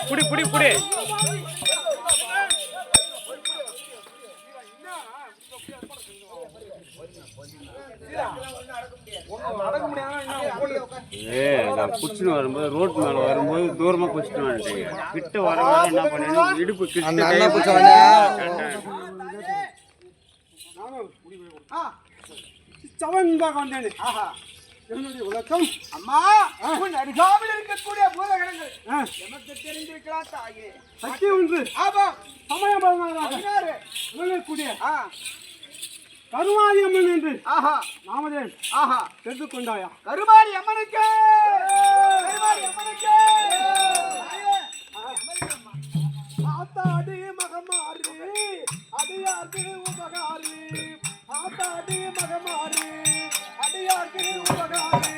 புடி புடி புடி நான் குச்சின்னு வரும்போது ரோட் மேல வரும்போது தூரமா குச்சிட்டு வந்துட்டீங்க. கிட்ட வர என்ன பண்ணேன் இடுப்பு என்னுடைய உலகம் அம்மா உன் அருகாமையில் இருக்கக்கூடிய பூதகணங்கள் எமக்கு தெரிந்திருக்கலாம் தாயே. சக்தி ஒன்று சமயம் விளங்கக்கூடிய கருமாரி அம்மன் என்று நாமதேன் தெரிந்து கொண்டாயா? கருமாரி அம்மனுக்கு ஆத்தாடி மகமாரி அடியார்க்கு உபகாரி ஆத்தாடி மகமாரி அடியார்க்கு உபகாரி